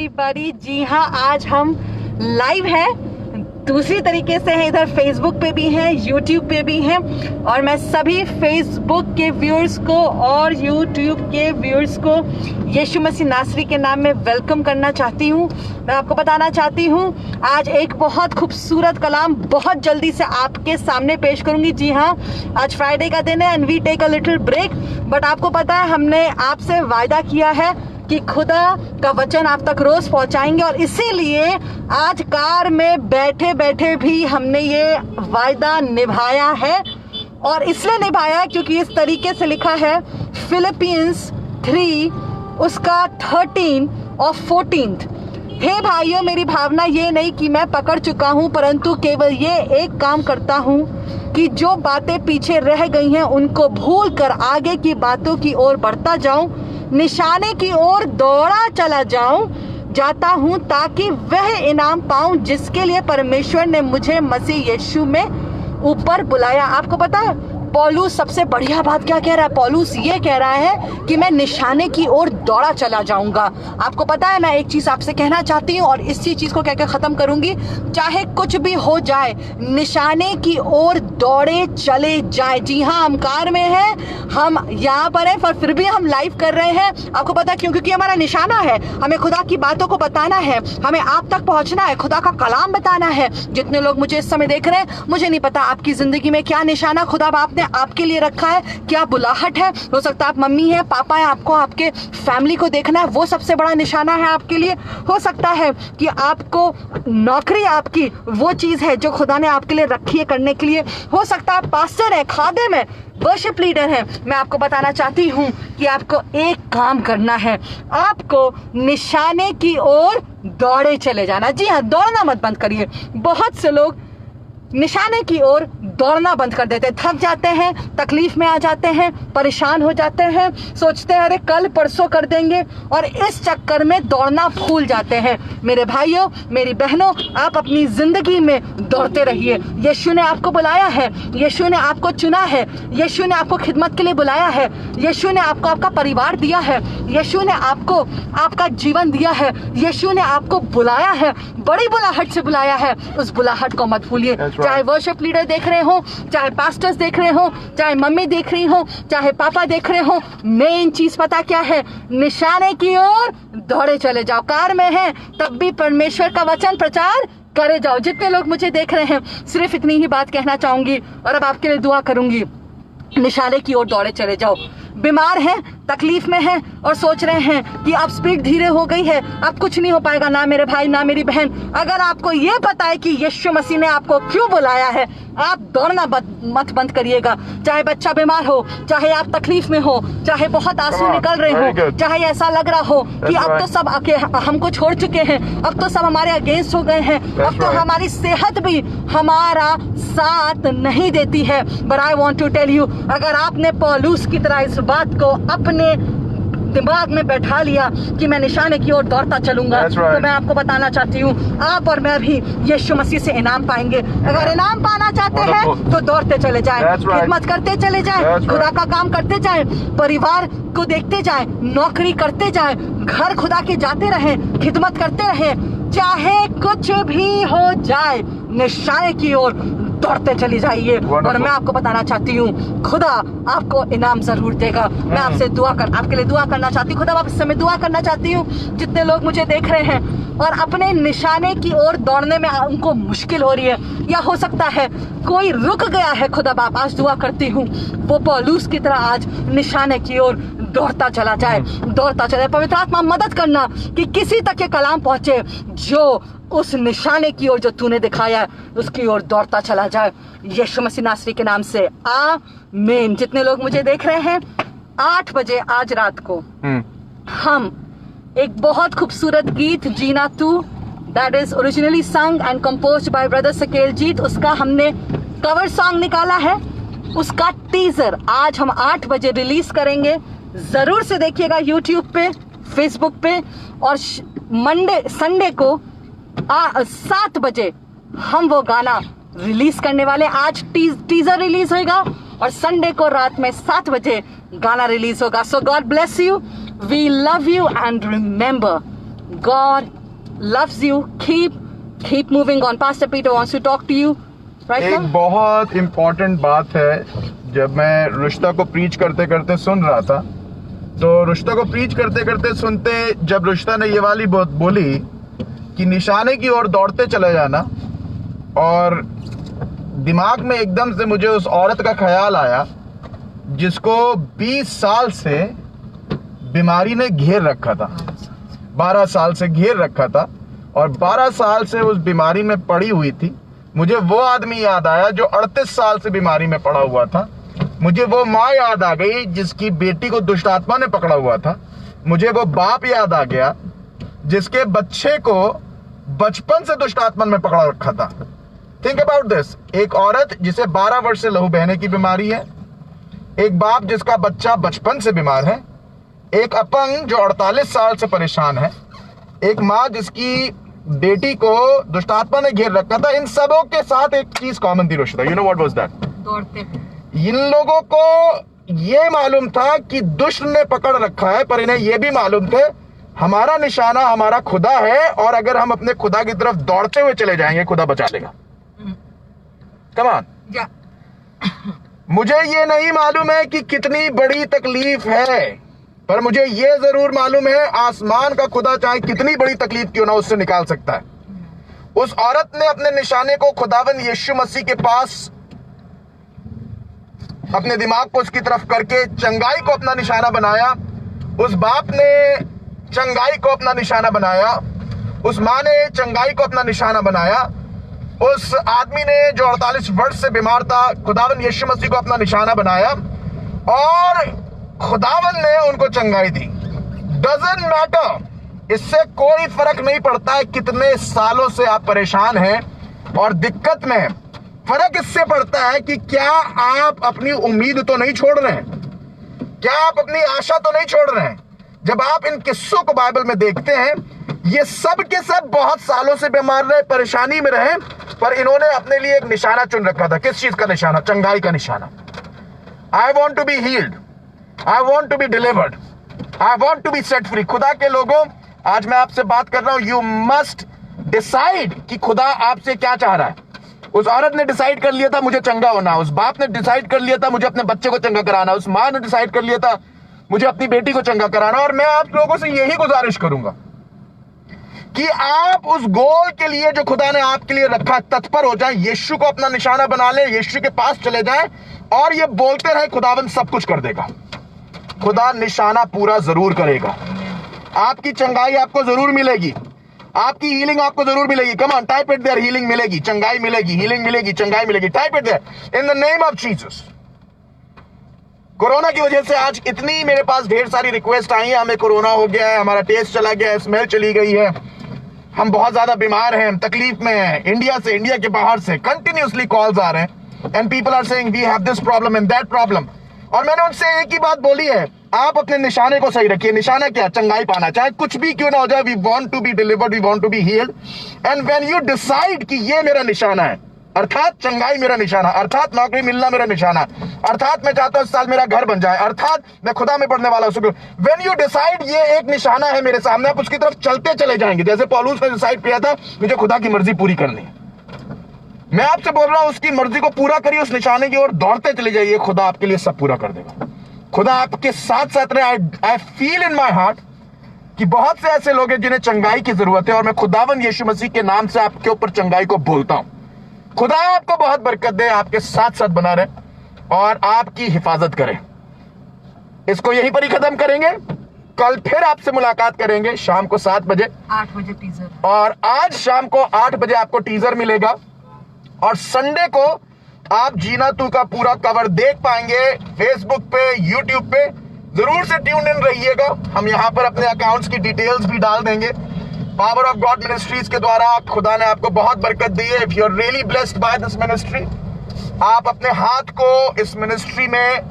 Everybody. जी हाँ, आज हम लाइव हैं, दूसरी तरीके से हैं। इधर फेसबुक पे भी हैं, यूट्यूब पे भी हैं। और मैं सभी फेसबुक के व्यूअर्स को और यूट्यूब के व्यूअर्स को यीशु मसीह नासरी के नाम में वेलकम करना चाहती हूँ। मैं आपको बताना चाहती हूँ, आज एक बहुत खूबसूरत कलाम बहुत जल्दी से आपके सामने पेश करूँगी। जी हाँ, आज फ्राइडे का दिन है and we take a little break. But आपको पता है, हमने आपसे वायदा किया है कि खुदा का वचन आप तक रोज पहुंचाएंगे। और इसीलिए आज कार में बैठे बैठे भी हमने ये वायदा निभाया है। और इसलिए निभाया क्योंकि इस तरीके से लिखा है फिलिपियंस 3 उसका 13 और 14। हे भाइयों, मेरी भावना ये नहीं कि मैं पकड़ चुका हूँ, परंतु केवल ये एक काम करता हूँ कि जो बातें पीछे रह गई हैं उनको भूल कर आगे की बातों की ओर बढ़ता जाऊं, निशाने की ओर दौड़ा चला जाता हूं, ताकि वह इनाम पाऊं जिसके लिए परमेश्वर ने मुझे मसीह यीशु में ऊपर बुलाया। आपको पता है पौलुस सबसे बढ़िया बात क्या कह रहा है? पौलुस ये कह रहा है कि मैं निशाने की ओर दौड़ा चला जाऊंगा। आपको पता है, मैं एक चीज आपसे कहना चाहती हूँ और इसी चीज को कहकर खत्म करूंगी। चाहे कुछ भी हो जाए, निशाने की ओर दौड़े चले जाए। जी हाँ, हम कार में हैं, हम यहाँ पर हैं, पर फिर भी हम लाइव कर रहे हैं। आपको पता है क्यों? क्योंकि हमारा निशाना है, हमें खुदा की बातों को बताना है, हमें आप तक पहुंचना है, खुदा का कलाम बताना है। जितने लोग मुझे इस समय देख रहे हैं, मुझे नहीं पता आपकी जिंदगी में क्या निशाना खुदा बाप ने आपके लिए रखा है, क्या बुलाहट है। हो सकता है आप मम्मी है, पापा है, आपको आपके फैमिली को देखना है, वो सबसे बड़ा निशाना है आपके लिए। हो सकता है कि आपको नौकरी, आपकी वो चीज है जो खुदा ने आपके लिए रखी है करने के लिए। हो सकता है आप पास्टर है, खादिम है, वर्शिप लीडर है। मैं आपको बताना चाहती हूँ कि आपको एक काम करना है, आपको निशाने की ओर दौड़े चले जाना। जी हाँ, दौड़ना मत बंद करिए। बहुत से लोग निशाने की ओर दौड़ना बंद कर देते हैं, थक जाते हैं, तकलीफ में आ जाते हैं, परेशान हो जाते हैं, सोचते हैं अरे कल परसों कर देंगे, और इस चक्कर में दौड़ना भूल जाते हैं। मेरे भाइयों, मेरी बहनों, आप अपनी जिंदगी में दौड़ते रहिए। यीशु ने आपको बुलाया है, यीशु ने आपको चुना है, यीशु ने आपको खिदमत के लिए बुलाया है, यीशु ने आपको आपका परिवार दिया है, यीशु ने आपको आपका जीवन दिया है, यीशु ने आपको बुलाया है, बड़ी बुलाहट से बुलाया है। उस बुलाहट को मत भूलिए। चाहे वर्शिप लीडर देख रहे हो, चाहे पास्टर्स देख रहे हो, चाहे मम्मी देख रही हो, चाहे पापा देख रहे हो, मेन चीज पता क्या है? निशाने की ओर दौड़े चले जाओ। कार में है तब भी परमेश्वर का वचन प्रचार करे जाओ। जितने लोग मुझे देख रहे हैं, सिर्फ इतनी ही बात कहना चाहूंगी और अब आपके लिए दुआ करूंगी। निशाने की ओर दौड़े चले जाओ। बीमार हैं, तकलीफ में हैं और सोच रहे हैं कि अब स्पीड धीरे हो गई है, अब कुछ नहीं हो पाएगा। ना मेरे भाई, ना मेरी बहन, अगर आपको ये पता है कि यीशु मसीह ने आपको क्यों बुलाया है, आप दौड़ना मत बंद करिएगा। चाहे बच्चा बीमार हो, चाहे आप तकलीफ में हो, चाहे बहुत आंसू निकल रहे हो, चाहे ऐसा लग रहा हो कि अब तो सब हमको छोड़ चुके हैं, अब तो सब हमारे अगेंस्ट हो गए हैं, अब तो हमारी सेहत भी हमारा साथ नहीं देती है। But I want to tell you, अगर आपने पौलुस की तरह इस बात को अपने दिमाग में बैठा लिया कि मैं निशाने की ओर दौड़ता चलूंगा, तो मैं आपको बताना चाहती हूँ, आप और मैं भी यीशु मसीह से इनाम पाएंगे। अगर इनाम पाना चाहते हैं तो दौड़ते चले जाएं, खिदमत करते चले जाएं, खुदा का काम करते जाएं, परिवार को देखते जाएं, नौकरी करते जाएं, घर खुदा के जाते रहें, खिदमत करते रहें। चाहे कुछ भी हो जाए, निशाने की ओर दौड़ते चली जाइए। और मैं आपको बताना चाहती हूँ, खुदा आपको इनाम जरूर देगा। मैं आपसे आपके लिए दुआ करना चाहती हूँ। खुदा आप इस समय दुआ करना चाहती हूँ। जितने लोग मुझे देख रहे हैं और अपने निशाने की ओर दौड़ने में उनको मुश्किल हो रही है, या हो सकता है कोई रुक गया है, खुदा बाप आज दुआ करती हूँ वो पौलुस की तरह आज निशाने की ओर दौड़ता चला जाए, दौड़ता चले। पवित्र आत्मा मदद करना कि किसी तक ये कलाम पहुंचे जो उस निशाने की ओर जो तूने दिखाया है उसकी ओर दौड़ता चला जाए, यीशु मसीह नासरी के नाम से, आमीन। जितने लोग मुझे देख रहे हैं, 8 बजे आज रात को हम एक बहुत खूबसूरत गीत जीना तू, that is originally sung and composed by brother Sakel Jeet, उसका हमने कवर सॉन्ग निकाला है। उसका टीजर आज हम 8 बजे रिलीज करेंगे। जरूर से देखिएगा यूट्यूब पे, फेसबुक पे, और संडे को 7 बजे हम वो गाना रिलीज करने वाले। आज टीजर रिलीज होगा और संडे को रात में 7 बजे गाना रिलीज होगा। So God bless you, we love you and remember, God loves you. Keep moving on. Pastor Peter wants to talk to you right now. एक बहुत इम्पोर्टेंट बात है, जब मैं रुश्ता को प्रीच करते करते सुन रहा था, तो रुश्ता को प्रीच करते करते सुनते जब रुश्ता ने ये वाली बात बोली कि निशाने की ओर दौड़ते चले जाना, और दिमाग में एकदम से मुझे उस औरत का ख्याल आया जिसको 20 साल से बीमारी ने घेर रखा था, 12 साल से घेर रखा था, और 12 साल से उस बीमारी में पड़ी हुई थी। मुझे वो आदमी याद आया जो 38 साल से बीमारी में पड़ा हुआ था। मुझे वो माँ याद आ गई जिसकी बेटी को दुष्ट आत्मा ने पकड़ा हुआ था। मुझे वो बाप याद आ गया जिसके बच्चे को बचपन से दुष्ट आत्मा में पकड़ा रखा था। थिंक अबाउट दिस, एक औरत जिसे 12 वर्ष से लहू बहने की बीमारी है, एक बाप जिसका बच्चा बचपन से बीमार है, एक अपंग जो 48 साल से परेशान है, एक माँ जिसकी बेटी को दुष्टात्मा ने घेर रखा था। इन सबों के साथ एक चीज कॉमन थी Rushida. You know what was that? दौड़ते थे। इन लोगों को ये मालूम था कि दुष्ट ने पकड़ रखा है, पर इन्हें यह भी मालूम थे हमारा निशाना हमारा खुदा है, और अगर हम अपने खुदा की तरफ दौड़ते हुए चले जाएंगे खुदा बचा लेगा। Come on. मुझे ये नहीं मालूम है कि कितनी बड़ी तकलीफ है, पर मुझे ये जरूर मालूम है आसमान का खुदा चाहे कितनी बड़ी तकलीफ क्यों ना उससे निकाल सकता है। उस औरत ने अपने निशाने को खुदावन यीशु मसीह के पास अपने दिमाग को उसकी तरफ करके चंगाई को अपना निशाना बनाया। उस बाप ने चंगाई को अपना निशाना बनाया, उस माँ ने चंगाई को अपना निशाना बनाया, उस आदमी ने जो 48 वर्ष से बीमार था खुदावन यीशु मसीह को अपना निशाना बनाया, और खुदावन ने उनको चंगाई दी। डजंट मैटर, इससे कोई फर्क नहीं पड़ता है कितने सालों से आप परेशान हैं और दिक्कत में हैं। फर्क इससे पड़ता है कि क्या आप अपनी उम्मीद तो नहीं छोड़ रहे हैं, क्या आप अपनी आशा तो नहीं छोड़ रहे हैं। जब आप इन किस्सों को बाइबल में देखते हैं, ये सब के सब बहुत सालों से बीमार रहे, परेशानी में रहे, पर इन्होंने अपने लिए एक निशाना चुन रखा था। किस चीज का निशाना? चंगाई का निशाना। I want to be healed, I want to be delivered. I want to be set free. खुदा के लोगों, आज मैं आपसे बात कर रहा हूं, you must decide कि खुदा आपसे क्या चाह रहा है। उस औरत ने डिसाइड कर लिया था मुझे चंगा होना, उस बाप ने डिसाइड कर लिया था मुझे अपने बच्चे को चंगा कराना, उस माँ ने डिसाइड कर लिया था मुझे अपनी बेटी को चंगा कराना। और मैं आप लोगों से यही गुजारिश करूंगा कि आप उस गोल के लिए जो खुदा ने आपके लिए रखा तत्पर हो जाए, यीशु को अपना निशाना बना ले, यीशु के पास चले जाएं और ये बोलते रहे खुदावन सब कुछ कर देगा। खुदा निशाना पूरा जरूर करेगा। आपकी चंगाई आपको जरूर मिलेगी, आपकी हीलिंग आपको जरूर मिलेगी। Come on, type it there, healing मिलेगी, चंगाई मिलेगी, हीलिंग मिलेगी, चंगाई मिलेगी। Type it there in the name of Jesus. Corona की वजह से आज इतनी मेरे पास ढेर सारी रिक्वेस्ट आई है, हमें कोरोना हो गया है, हमारा टेस्ट चला गया है, स्मेल चली गई है, हम बहुत ज्यादा बीमार हैं, तकलीफ में हैं। इंडिया से, इंडिया के बाहर से कंटिन्यूसली कॉल्स आ रहे हैं and people are saying we have this problem and that problem. और मैंने उनसे एक ही बात बोली है, आप अपने निशाने को सही रखिए। निशाना क्या? चंगाई पाना, चाहे कुछ भी क्यों ना हो जाए। We want to be delivered, we want to be healed, and when you decide कि ये मेरा निशाना है, अर्थात चंगाई मेरा निशाना, अर्थात नौकरी मिलना मेरा निशाना, अर्थात मैं चाहता हूं इस साल मेरा घर बन जाए, अर्थात मैं खुदा में पढ़ने वाला हूं। व्हेन यू डिसाइड ये एक निशाना है मेरे सामने, आप उसकी तरफ चलते चले जाएंगे। जैसे पौलुस ने डिसाइड किया था मुझे खुदा की मर्जी पूरी करनी है, मैं आपसे बोल रहा हूं उसकी मर्जी को पूरा करिए, उस निशाने की ओर दौड़ते चले जाइए, खुदा आपके लिए सब पूरा कर देगा। खुदा आपके साथ साथ रहे। I feel in my heart कि बहुत से ऐसे लोग हैं जिन्हें चंगाई की जरूरत है, और मैं खुदावन यीशु मसीह के नाम से आपके ऊपर चंगाई को बोलता हूं। खुदा आपको बहुत बरकत दे, आपके साथ साथ बना रहे और आपकी हिफाजत करे। इसको यहीं पर ही खत्म करेंगे। कल फिर आपसे मुलाकात करेंगे शाम को 7 बजे, 8 बजे टीजर, और आज शाम को 8 बजे आपको टीजर मिलेगा, और संडे को आप जीना तू का पूरा कवर देख पाएंगे फेसबुक पे, यूट्यूब पे। जरूर से ट्यून इन रहिएगा। हम यहाँ पर अपने अकाउंट्स की डिटेल्स भी डाल देंगे। पावर ऑफ गॉड मिनिस्ट्रीज के द्वारा खुदा ने आपको बहुत बरकत दी है। If you are really blessed by this ministry, आप अपने हाथ को इस मिनिस्ट्री में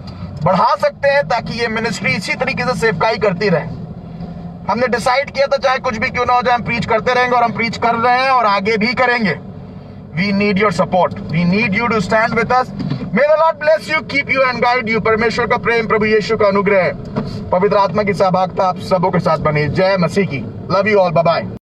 बढ़ा सकते हैं ताकि ये मिनिस्ट्री इसी तरीके से सेवकाई करती रहे। हमने डिसाइड किया था चाहे कुछ भी क्यों ना हो जाए, हम प्रीच करते रहेंगे, और हम प्रीच कर रहे हैं और आगे भी करेंगे। We need your support. We need you to stand with us. May the Lord bless you, keep you and guide you. परमेश्वर का प्रेम, प्रभु यीशु का अनुग्रह, पवित्र आत्मा की सहभागिता आप सबों के साथ बनी। जय मसीह की। Love you all, bye bye.